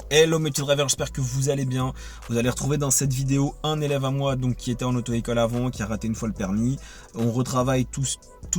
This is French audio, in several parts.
Hello mes petits drivers, j'espère que vous allez bien. Vous allez retrouver dans cette vidéo un élève à moi donc qui était en auto-école avant, qui a raté une fois le permis. On retravaille tout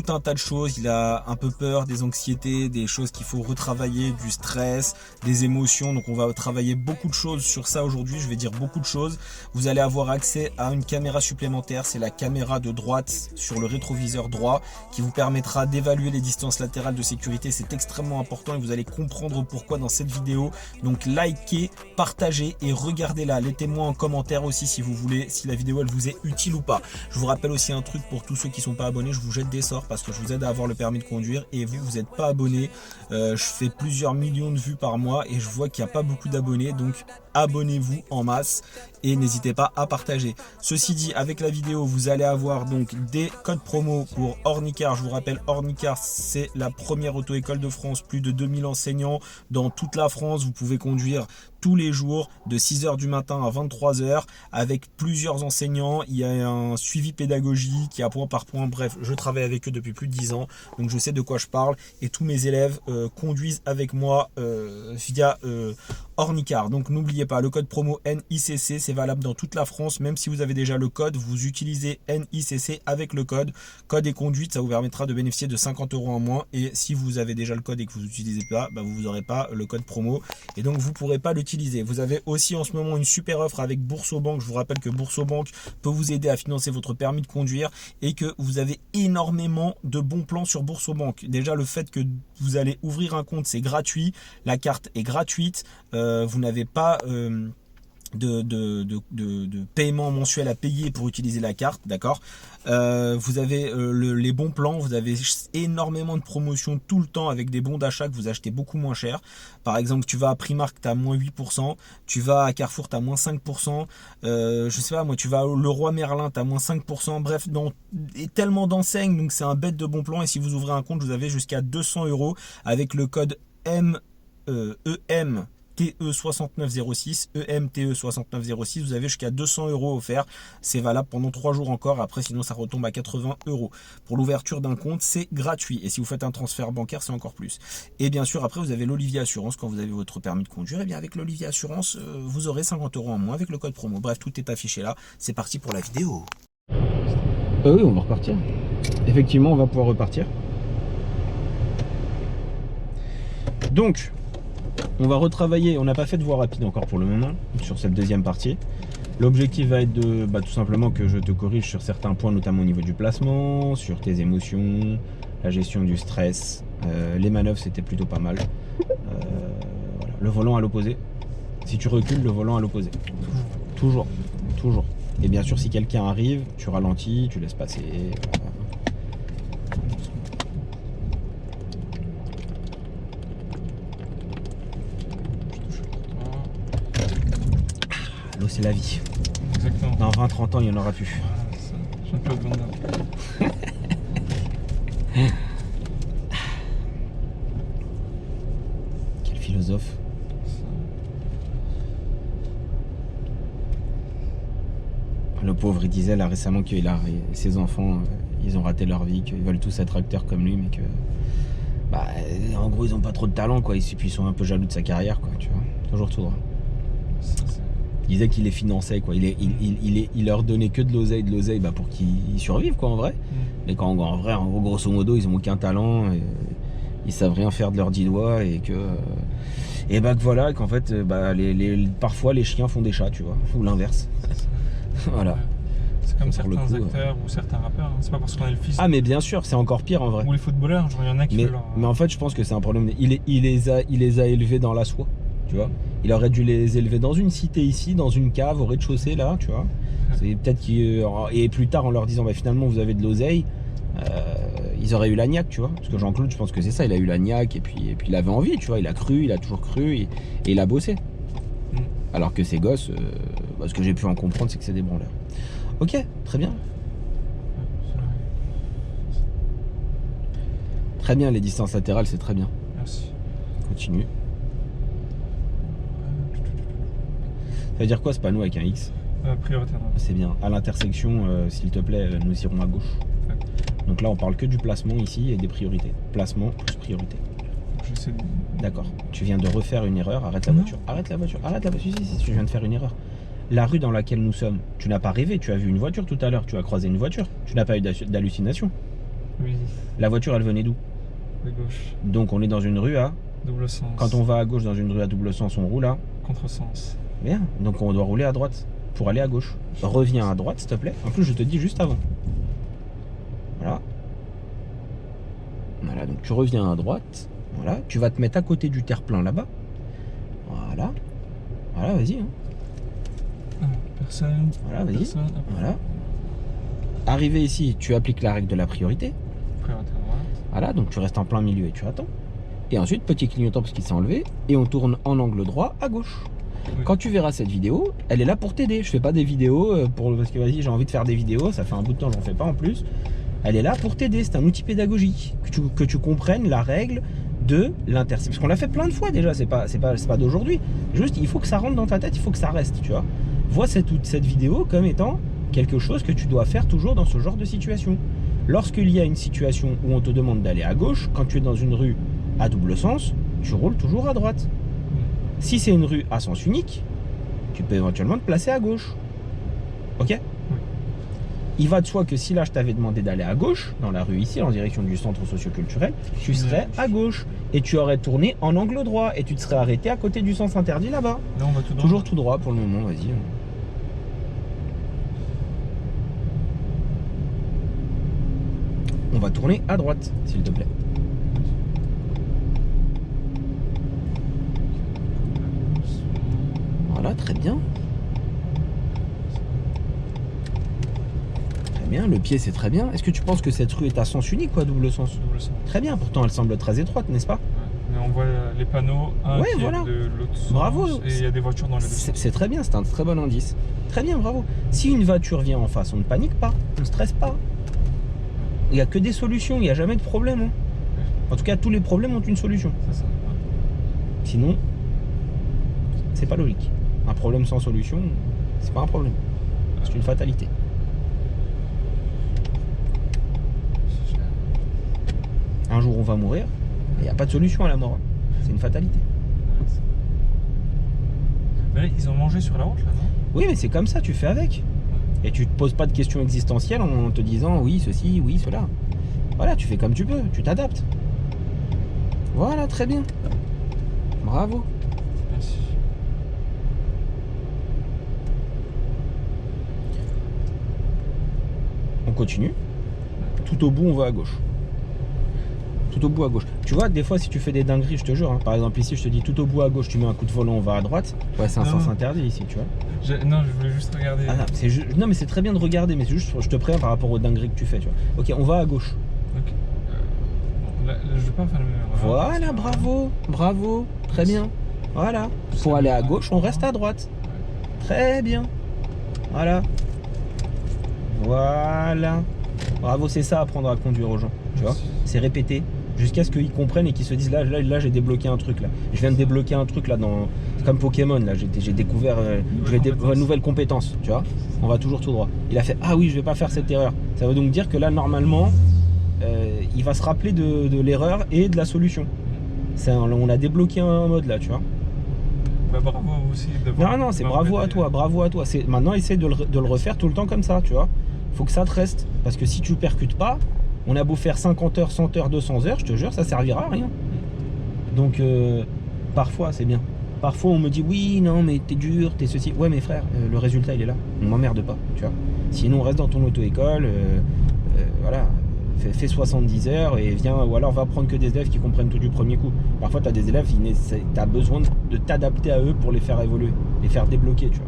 un tas de choses. Il a un peu peur, des anxiétés, des choses qu'il faut retravailler, du stress, des émotions. Donc on va travailler beaucoup de choses sur ça aujourd'hui. Je vais dire beaucoup de choses. Vous allez avoir accès à une caméra supplémentaire. C'est la caméra de droite sur le rétroviseur droit qui vous permettra d'évaluer les distances latérales de sécurité. C'est extrêmement important et vous allez comprendre pourquoi dans cette vidéo. Donc likez, partagez et regardez-la. Laissez-moi en commentaire aussi si vous voulez, si la vidéo elle vous est utile ou pas. Je vous rappelle aussi un truc pour tous ceux qui sont pas abonnés, je vous jette des sorts parce que je vous aide à avoir le permis de conduire et vous n'êtes pas abonné. Je fais plusieurs millions de vues par mois et je vois qu'il n'y a pas beaucoup d'abonnés, donc abonnez-vous en masse et n'hésitez pas à partager. Ceci dit, avec la vidéo vous allez avoir donc des codes promo pour Ornicar. Je vous rappelle, Ornicar c'est la première auto-école de France, plus de 2000 enseignants dans toute la France. Vous pouvez conduire tous les jours de 6h du matin à 23h avec plusieurs enseignants. Il y a un suivi pédagogique, il y a point par point. Bref, je travaille avec eux depuis plus de 10 ans, donc je sais de quoi je parle et tous mes élèves conduisent avec moi via Ornicar. Donc n'oubliez pas, le code promo NICC, c'est valable dans toute la France. Même si vous avez déjà le code, vous utilisez NICC avec le code et conduite, ça vous permettra de bénéficier de 50 € en moins. Et si vous avez déjà le code et que vous n'utilisez pas, vous n'aurez pas le code promo et donc vous ne pourrez pas l'utiliser. Vous avez aussi en ce moment une super offre avec Boursobank. Je vous rappelle que Boursobank peut vous aider à financer votre permis de conduire et que vous avez énormément de bons plans sur Boursobank. Déjà, le fait que vous allez ouvrir un compte, c'est gratuit, la carte est gratuite, vous n'avez pas de paiement mensuel à payer pour utiliser la carte, d'accord. Vous avez les bons plans, vous avez énormément de promotions tout le temps avec des bons d'achat que vous achetez beaucoup moins cher. Par exemple, tu vas à Primark, tu as moins 8%, tu vas à Carrefour, tu as moins 5%, je sais pas moi, tu vas au Leroy Merlin, tu as moins 5%, bref, tellement d'enseignes, donc c'est un bête de bon plan. Et si vous ouvrez un compte, vous avez jusqu'à 200 € avec le code EMTE6906, EMTE6906, vous avez jusqu'à 200 € offerts. C'est valable pendant 3 jours encore. Après, sinon, ça retombe à 80 €. Pour l'ouverture d'un compte, c'est gratuit. Et si vous faites un transfert bancaire, c'est encore plus. Et bien sûr, après, vous avez l'Olivier Assurance. Quand vous avez votre permis de conduire, et bien avec l'Olivier Assurance, vous aurez 50 € en moins avec le code promo. Bref, tout est affiché là. C'est parti pour la vidéo. Oui, on va repartir. Effectivement, on va pouvoir repartir. Donc, on va retravailler, on n'a pas fait de voie rapide encore pour le moment sur cette deuxième partie. L'objectif va être de tout simplement que je te corrige sur certains points, notamment au niveau du placement, sur tes émotions, la gestion du stress. Les manœuvres, c'était plutôt pas mal. Voilà. Le volant à l'opposé. Si tu recules, le volant à l'opposé. Toujours. Et bien sûr, si quelqu'un arrive, tu ralentis, tu laisses passer. L'eau, c'est la vie. Exactement. Dans 20-30 ans, il n'y en aura plus. Voilà, ça. Jean-Claude Van Damme. Quel philosophe. Le pauvre, il disait là récemment que ses enfants, ils ont raté leur vie, qu'ils veulent tous être acteurs comme lui, mais que en gros, ils ont pas trop de talent, quoi. Et puis ils sont un peu jaloux de sa carrière, quoi. Tu vois, toujours tout droit. Il disait qu'il les finançait, quoi. Il leur donnait que de l'oseille, pour qu'ils survivent, quoi, en vrai. Mais en vrai, grosso modo, ils ont aucun talent, et ils savent rien faire de leurs 10 doigts, et que voilà, qu'en fait, parfois les chiens font des chats, tu vois, ou l'inverse. Voilà. C'est comme Pour le certains coup, acteurs ou certains rappeurs. Hein. C'est pas parce qu'on a le fils. Ah, mais bien sûr, c'est encore pire en vrai. Ou les footballeurs, genre il y en a qui veulent leur... Mais en fait, je pense que c'est un problème. Il les a élevés dans la soie, tu vois. Il aurait dû les élever dans une cité ici, dans une cave, au rez-de-chaussée, là, tu vois. C'est peut-être et plus tard, en leur disant, finalement, vous avez de l'oseille, ils auraient eu la niaque, tu vois. Parce que Jean-Claude, je pense que c'est ça, il a eu la niaque, et puis il avait envie, tu vois. Il a cru, il a toujours cru, et il a bossé. Alors que ces gosses, ce que j'ai pu en comprendre, c'est que c'est des branleurs. Ok, très bien. Très bien, les distances latérales, c'est très bien. Merci. Continue. Ça veut dire quoi ce panneau avec un X? Priorité. C'est bien. À l'intersection, s'il te plaît, nous irons à gauche. Donc là, on parle que du placement ici et des priorités. Placement plus priorité. j'essaie de... D'accord. Tu viens de refaire une erreur. Arrête la Non. voiture. Arrête la voiture. Arrête la voiture. Si, tu viens de faire une erreur. La rue dans laquelle nous sommes, tu n'as pas rêvé. Tu as vu une voiture tout à l'heure. Tu as croisé une voiture. Tu n'as pas eu d'hallucination. Oui, La voiture, elle venait d'où? de gauche, Donc on est dans une rue à... double sens. Quand on va à gauche dans une rue à double sens, on roule à... Contresens. Bien. Donc on doit rouler à droite pour aller à gauche. Reviens à droite, s'il te plaît. En plus, je te dis juste avant. Voilà. Voilà, donc tu reviens à droite. Voilà. Tu vas te mettre à côté du terre-plein là-bas. Voilà. Voilà, vas-y. Hein. Ah, personne. Voilà, vas-y. Personne. Hop. Voilà. Arrivé ici, tu appliques la règle de la priorité. Priorité à droite. Voilà, donc tu restes en plein milieu et tu attends. Et ensuite, petit clignotant parce qu'il s'est enlevé. Et on tourne en angle droit à gauche. Oui. Quand tu verras cette vidéo, elle est là pour t'aider. Je fais pas des vidéos parce que vas-y, j'ai envie de faire des vidéos. Ça fait un bout de temps, j'en fais pas en plus. Elle est là pour t'aider. C'est un outil pédagogique. Que tu comprennes la règle de l'intersection. Parce qu'on l'a fait plein de fois déjà. C'est pas d'aujourd'hui. Juste, il faut que ça rentre dans ta tête. Il faut que ça reste, tu vois. Vois cette vidéo comme étant quelque chose que tu dois faire toujours dans ce genre de situation. Lorsqu'il y a une situation où on te demande d'aller à gauche, quand tu es dans une rue à double sens, tu roules toujours à droite. Si c'est une rue à sens unique, tu peux éventuellement te placer à gauche. Ok? Oui. Il va de soi que si là je t'avais demandé d'aller à gauche, dans la rue ici, en direction du centre socioculturel, tu serais à gauche. Et tu aurais tourné en angle droit. Et tu te serais arrêté à côté du sens interdit là-bas. Là, on va tout droit. Toujours tout droit pour le moment, vas-y. On va tourner à droite, s'il te plaît. Voilà, très bien. Très bien, le pied c'est très bien. Est-ce que tu penses que cette rue est à sens unique ou à double sens? Double sens. Très bien, pourtant elle semble très étroite, n'est-ce pas? Ouais. Mais on voit les panneaux, un Ouais, qui voilà. est de l'autre sens. Bravo. Et il y a des voitures dans les deux sens. C'est très bien, c'est un très bon indice. Très bien, bravo. Si une voiture vient en face, on ne panique pas, on ne stresse pas. Il n'y a que des solutions, il n'y a jamais de problème. Hein. En tout cas, tous les problèmes ont une solution. C'est ça. Ouais. Sinon, c'est pas logique. Un problème sans solution, c'est pas un problème. C'est une fatalité. Un jour on va mourir, il n'y a pas de solution à la mort. C'est une fatalité. Mais là, ils ont mangé sur la route, là, non? Oui, mais c'est comme ça, tu fais avec. Et tu te poses pas de questions existentielles en te disant oui, ceci, oui, cela. Voilà, tu fais comme tu peux, tu t'adaptes. Voilà, très bien. Bravo. Merci. On continue. Tout au bout, on va à gauche. Tout au bout à gauche. Tu vois, des fois, si tu fais des dingueries, je te jure, hein, par exemple ici, je te dis tout au bout à gauche, tu mets un coup de volant, on va à droite. Ouais, c'est un sens interdit ici, tu vois. Non, je voulais juste regarder. Ah, non, mais c'est très bien de regarder, mais c'est juste, je te préviens par rapport aux dingueries que tu fais, tu vois. Ok, on va à gauche. Ok. Bon, là, je vais pas faire le même. Voilà, bravo, bravo, très bien. Voilà. Pour aller à gauche, on reste à droite. Très bien. Voilà. Voilà. Bravo, c'est ça apprendre à conduire aux gens, tu vois. C'est répéter jusqu'à ce qu'ils comprennent et qu'ils se disent là j'ai débloqué un truc là. Je viens de débloquer un truc là dans comme Pokémon là, j'ai découvert nouvelle compétence, tu vois. On va toujours tout droit. Il a fait ah oui, je vais pas faire cette erreur. Ça veut donc dire que là normalement il va se rappeler de l'erreur et de la solution. On a débloqué un mode là, tu vois. Bah, bravo à vous aussi. Non, c'est bravo à toi, bravo à toi. Maintenant, essaie de le refaire tout le temps comme ça, tu vois. Faut que ça te reste. Parce que si tu percutes pas, on a beau faire 50 heures, 100 heures, 200 heures, je te jure, ça servira à rien. Donc, parfois, c'est bien. Parfois, on me dit, oui, non, mais t'es dur, t'es ceci. Ouais, mais frère, le résultat, il est là. On m'emmerde pas, tu vois. Sinon, reste dans ton auto-école, voilà. Fais 70 heures et viens, ou alors va prendre que des élèves qui comprennent tout du premier coup. Parfois, tu as des élèves, tu as besoin de t'adapter à eux pour les faire évoluer, les faire débloquer, tu vois.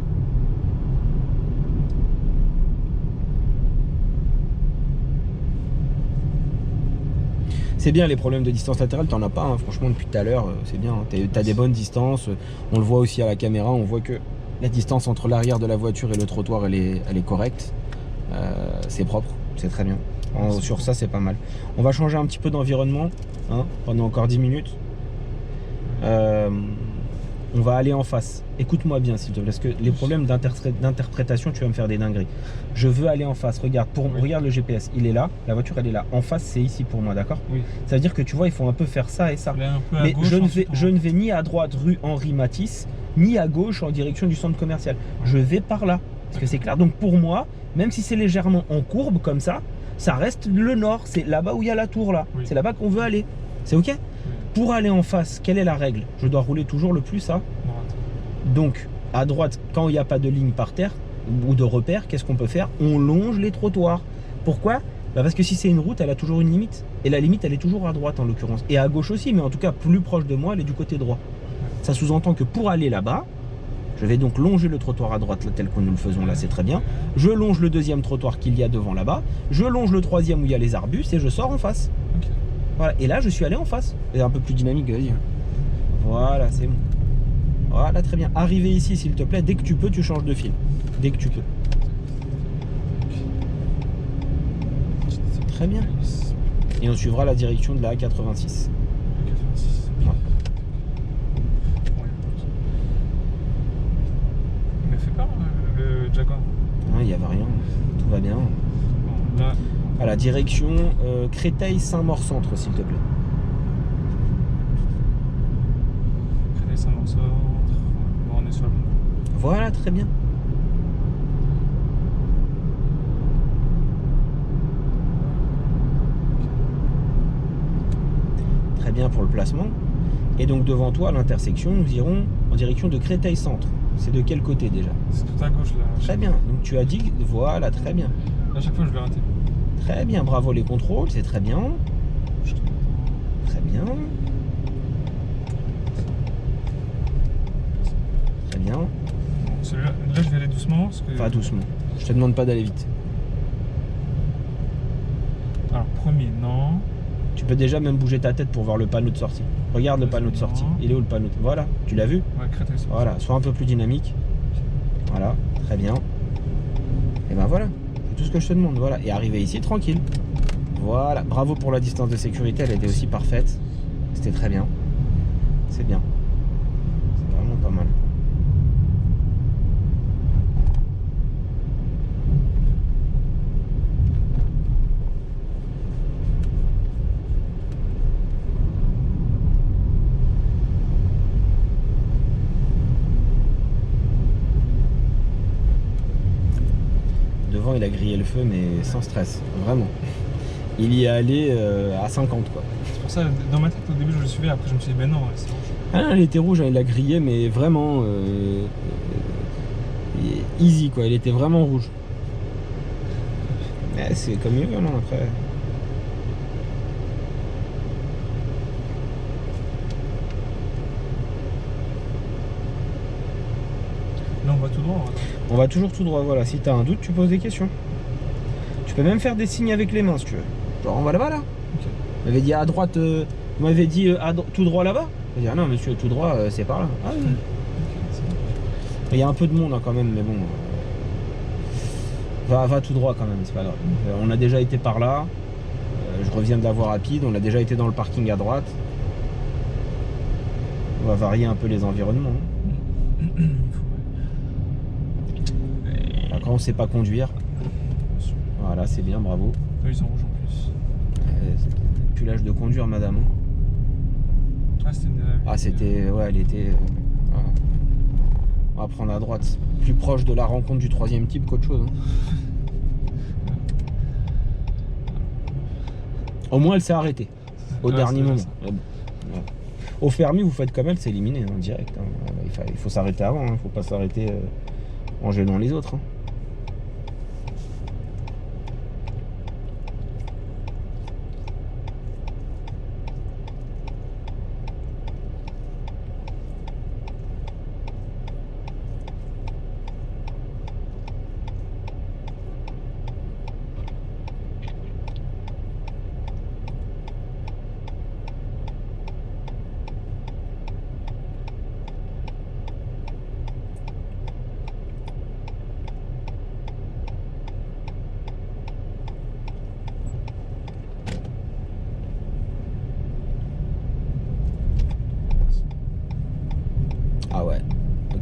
C'est bien les problèmes de distance latérale, t'en as pas, hein, franchement, depuis tout à l'heure, c'est bien. Hein, t'as des bonnes distances, on le voit aussi à la caméra, on voit que la distance entre l'arrière de la voiture et le trottoir, elle est correcte. C'est propre, c'est très bien. Sur ça, c'est pas mal. On va changer un petit peu d'environnement hein, pendant encore 10 minutes. on va aller en face. Écoute-moi bien s'il te plaît, parce que les problèmes d'interprétation, tu vas me faire des dingueries. Je veux aller en face, regarde, regarde le GPS, il est là, la voiture elle est là. En face c'est ici pour moi, d'accord? Oui. Ça veut dire que tu vois, il faut un peu faire ça et ça. Là, un peu à Mais gauche, je ne vais ni à droite rue Henri Matisse, ni à gauche en direction du centre commercial. Je vais par là, parce que c'est clair. Donc pour moi, même si c'est légèrement en courbe comme ça reste le nord. C'est là-bas où il y a la tour là. Oui. C'est là-bas qu'on veut aller. C'est ok? Pour aller en face, quelle est la règle? Je dois rouler toujours le plus à droite. Donc, à droite, quand il n'y a pas de ligne par terre ou de repère, qu'est-ce qu'on peut faire? On longe les trottoirs. Pourquoi? Bah parce que si c'est une route, elle a toujours une limite. Et la limite, elle est toujours à droite en l'occurrence. Et à gauche aussi, mais en tout cas, plus proche de moi, elle est du côté droit. Ça sous-entend que pour aller là-bas, je vais donc longer le trottoir à droite là, tel que nous le faisons là, c'est très bien. Je longe le deuxième trottoir qu'il y a devant là-bas. Je longe le troisième où il y a les arbustes et je sors en face. Okay. Voilà. Et là, je suis allé en face. C'est un peu plus dynamique, vas-y. Voilà, c'est bon. Voilà, très bien. Arrivé ici, s'il te plaît, dès que tu peux, tu changes de fil. Dès que tu peux. Très bien. Et on suivra la direction de la A86. 86. Ouais. Il m'a fait peur le Jaguar. Il n'y avait rien. Tout va bien. Bon, là, À la direction Créteil-Saint-Maur-Centre, s'il te plaît. Créteil Saint-Maur-Centre. Bon, on est sur la bonne voie. Voilà, très bien. Très bien pour le placement. Et donc devant toi, à l'intersection, nous irons en direction de Créteil-Centre. C'est de quel côté déjà? C'est tout à gauche là. Très bien. Donc tu as dit, voilà, très bien. À chaque fois, je vais rater. Très bien, bravo les contrôles, c'est très bien. Très bien. Très bien. Bon, celui-là, là, je vais aller doucement. Parce que... Pas doucement. Je te demande pas d'aller vite. Alors, premier, non. Tu peux déjà même bouger ta tête pour voir le panneau de sortie. Regarde le panneau de sortie. Il est où le panneau? Voilà, tu l'as vu? Ouais, Créteil Saint-Maur. Voilà, sois un peu plus dynamique. Voilà, très bien. Et ben voilà, c'est tout ce que je te demande. Voilà, et arriver ici tranquille. Voilà, bravo pour la distance de sécurité, elle était aussi parfaite. C'était très bien. C'est bien. C'est vraiment pas mal. Devant, il a grillé le feu, mais sans stress, vraiment. Il y est allé à 50, quoi. C'est pour ça, dans ma tête, au début, je le suivais. Après, je me suis dit, ben non, c'est rouge. Ah non, il était rouge, hein, il a grillé, mais vraiment easy, quoi. Il était vraiment rouge. Mais c'est comme il veut, non, après. Là, on va tout droit. On va toujours tout droit, voilà. Si t'as un doute, tu poses des questions. Tu peux même faire des signes avec les mains, si tu veux. Genre, on va là-bas, là. Ok. Vous m'avez dit à droite, vous m'avez dit tout droit là-bas. Je vais dire, non, monsieur, tout droit, c'est par là. Ah oui. Il y a un peu de monde hein, quand même, mais bon. Va tout droit quand même, c'est pas grave. On a déjà été par là. Je reviens de la voie rapide. On a déjà été dans le parking à droite. On va varier un peu les environnements. Voilà, quand on sait pas conduire. Voilà, c'est bien, bravo. Eux, ils sont rouges en plus. C'est plus l'âge de conduire, madame. Ah, c'était une... Ah, c'était. Ouais, elle était. Voilà. On va prendre à droite. Plus proche de la rencontre du troisième type qu'autre chose. Au moins, elle s'est arrêtée. Au dernier moment. Ouais, bon. Ouais. Au permis, vous faites comme elle, c'est éliminé en direct. Hein. Il faut s'arrêter avant. Il ne faut pas s'arrêter en gênant les autres. Hein.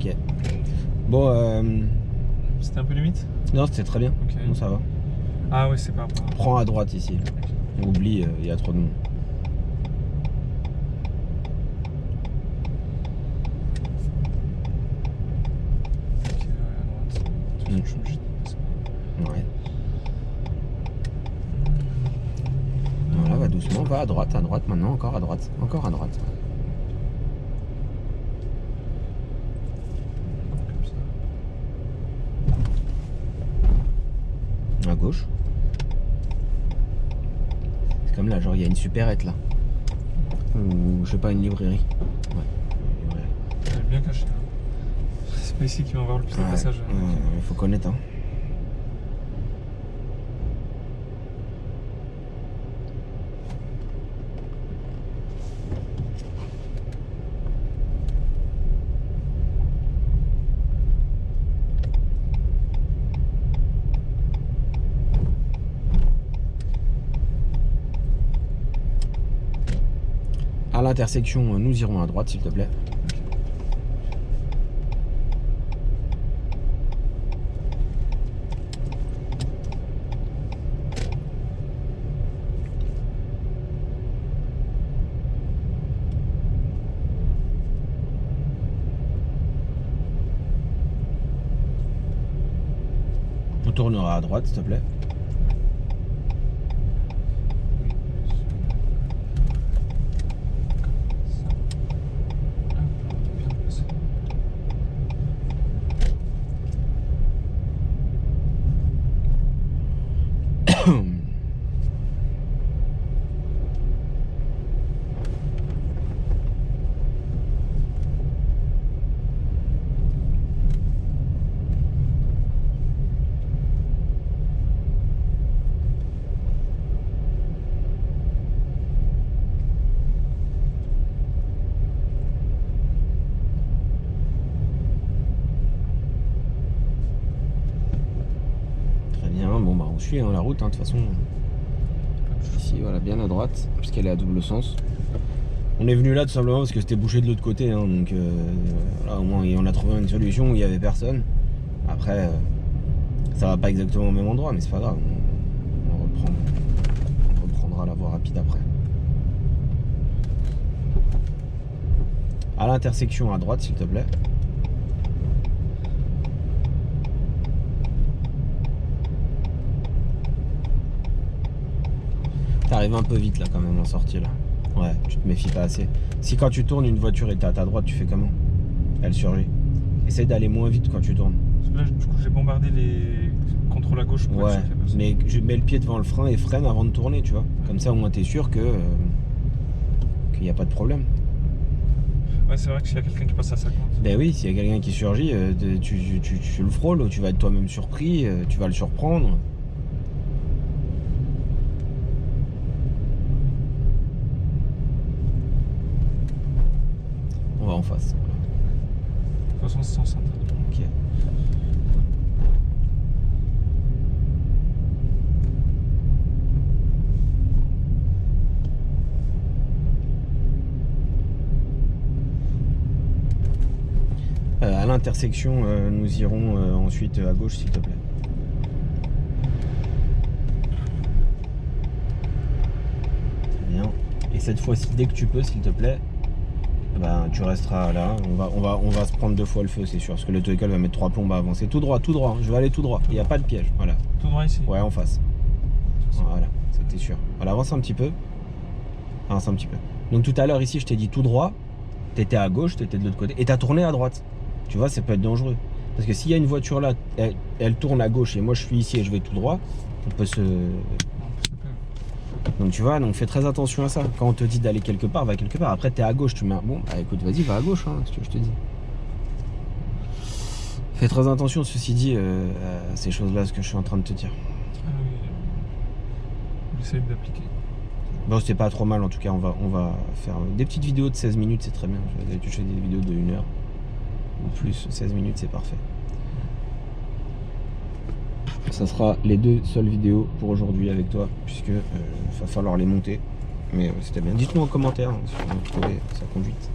Ok. Bon, C'était un peu limite? non, c'était très bien. Ok. Bon, ça va. Ah ouais, c'est pas rapport. Prends à droite ici. Oublie, il y a trop de monde. Ok, ouais, à droite. Je suis obligé de passer. Ouais. Voilà, va doucement, va à droite maintenant, encore à droite. Encore à droite. Comme ça. À gauche. C'est comme là, genre il y a une supérette là. Ou je sais pas, une librairie. Ouais, une librairie. Elle est bien cachée. Hein. C'est pas ici qu'ils vont avoir le plus de passages. Il faut connaître. Hein. À l'intersection, nous irons à droite, s'il te plaît. On tournera à droite, s'il te plaît. Bon bah on suit hein, la route, hein, de toute façon. Ici, voilà, bien à droite, puisqu'elle est à double sens. On est venu là tout simplement parce que c'était bouché de l'autre côté, hein, donc voilà, au moins on a trouvé une solution où il n'y avait personne. Après, ça va pas exactement au même endroit, mais c'est pas grave. On reprendra la voie rapide après. À l'intersection à droite, s'il te plaît. T'arrives un peu vite là quand même en sortie là. Ouais, tu te méfies pas assez. Si quand tu tournes une voiture est à ta droite, tu fais comment? Elle surgit. Essaye d'aller moins vite quand tu tournes. Là, du coup, j'ai bombardé les contrôles à gauche pour Ouais, être sûr qu'il y a personne. mais je mets le pied devant le frein et freine avant de tourner, tu vois. Comme ça au moins t'es sûr que qu'il n'y a pas de problème. Ouais, c'est vrai que s'il y a quelqu'un qui passe à 50. Ben oui, s'il y a quelqu'un qui surgit, tu le frôles, tu vas être toi-même surpris, tu vas le surprendre. On va en face. Voilà. De toute façon, c'est sens interdit. Ok. À l'intersection, nous irons ensuite à gauche, s'il te plaît. Très bien. Et cette fois-ci, dès que tu peux, s'il te plaît, ben, tu resteras là. On va se prendre 2 fois le feu, c'est sûr. Parce que l'auto-école va mettre 3 plombes à avancer. Tout droit, tout droit. Je vais aller tout droit. Il n'y a pas de piège. Voilà. Tout droit ici. Ouais, en face. Voilà, ça t'es sûr. Voilà, avance un petit peu. Avance un petit peu. Donc tout à l'heure, ici, je t'ai dit tout droit. T'étais à gauche, t'étais de l'autre côté. Et t'as tourné à droite. Tu vois, ça peut être dangereux. Parce que s'il y a une voiture là, elle tourne à gauche et moi je suis ici et je vais tout droit, on peut se... Donc tu vois, donc fais très attention à ça. Quand on te dit d'aller quelque part, va quelque part. Après t'es à gauche, tu mets un... Bon, bah écoute, vas-y, va à gauche, hein, si tu veux, je te dis. Fais très attention, ceci dit, à ces choses-là, ce que je suis en train de te dire. Ah oui. J'essaye d'appliquer. Bon, c'était pas trop mal, en tout cas, on va faire des petites vidéos de 16 minutes, c'est très bien. D'habitude, je fais des vidéos de 1 heure. Ou plus, 16 minutes, c'est parfait. Ça sera les 2 seules vidéos pour aujourd'hui avec toi, puisque va falloir les monter. Mais c'était bien. Dites-moi en commentaire hein, si vous avez trouvé sa conduite.